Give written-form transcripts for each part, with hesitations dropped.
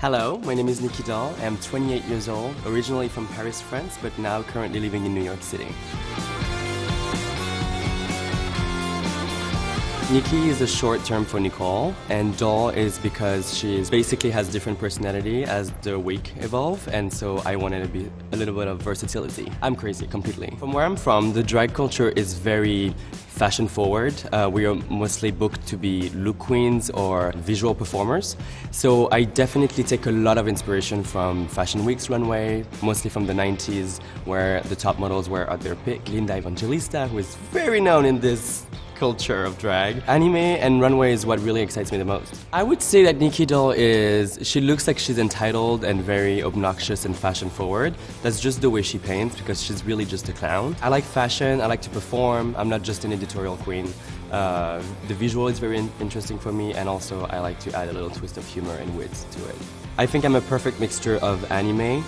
Hello, my name is Nicky Doll. I'm 28 years old, originally from Paris, France, but now currently living in New York City. Nicky is a short term for Nicole, and Doll is because she basically has different personality as the week evolve, and so I wanted to be a little bit of versatility. I'm crazy, completely. From where I'm from, the drag culture is very fashion forward. We are mostly booked to be look queens or visual performers. So I definitely take a lot of inspiration from Fashion Week's runway, mostly from the 90s, where the top models were at their peak. Linda Evangelista, who is very known in this culture of drag. Anime and runway is what really excites me the most. I would say that Nicky Doll she looks like she's entitled and very obnoxious and fashion forward. That's just the way she paints because she's really just a clown. I like fashion, I like to perform, I'm not just an editorial queen. The visual is very interesting for me, and also I like to add a little twist of humor and wit to it. I think I'm a perfect mixture of anime,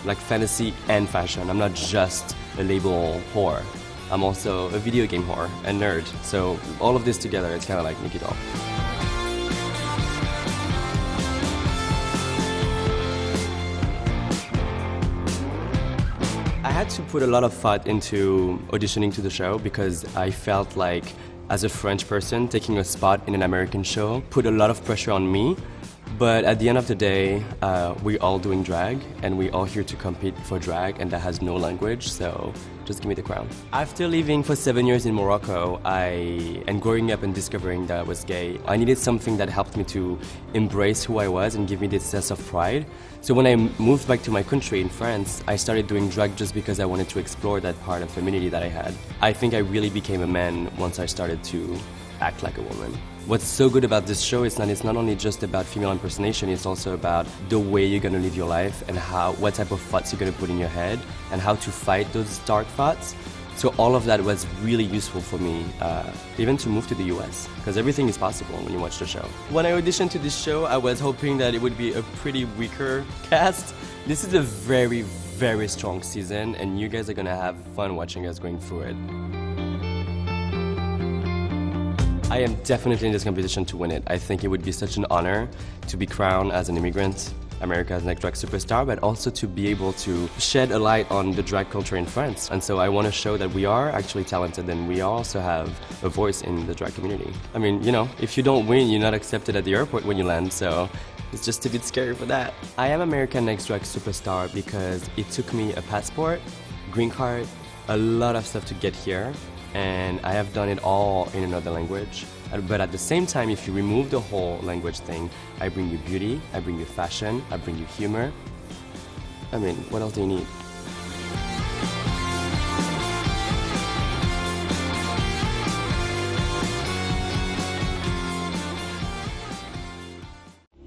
like fantasy and fashion. I'm not just a label whore. I'm also a video game whore and nerd, so all of this together, it's kind of like Nicky Doll. I had to put a lot of thought into auditioning to the show because I felt like, as a French person, taking a spot in an American show put a lot of pressure on me. But at the end of the day, we're all doing drag, and we're all here to compete for drag, and that has no language, so just give me the crown. After living for 7 years in Morocco, and growing up and discovering that I was gay, I needed something that helped me to embrace who I was and give me this sense of pride. So when I moved back to my country in France, I started doing drag just because I wanted to explore that part of femininity that I had. I think I really became a man once I started to act like a woman. What's so good about this show is that it's not only just about female impersonation, it's also about the way you're gonna live your life and what type of thoughts you're gonna put in your head and how to fight those dark thoughts. So all of that was really useful for me, even to move to the US, because everything is possible when you watch the show. When I auditioned to this show, I was hoping that it would be a pretty weaker cast. This is a very, very strong season, and you guys are gonna have fun watching us going through it. I am definitely in this competition to win it. I think it would be such an honor to be crowned as an immigrant, America's Next Drag Superstar, but also to be able to shed a light on the drag culture in France. And so I want to show that we are actually talented and we also have a voice in the drag community. I mean, you know, if you don't win, you're not accepted at the airport when you land, so it's just a bit scary for that. I am American Next Drag Superstar because it took me a passport, green card, a lot of stuff to get here. And I have done it all in another language. But at the same time, if you remove the whole language thing, I bring you beauty, I bring you fashion, I bring you humor. I mean, what else do you need?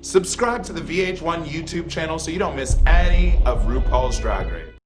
Subscribe to the VH1 YouTube channel so you don't miss any of RuPaul's Drag Race.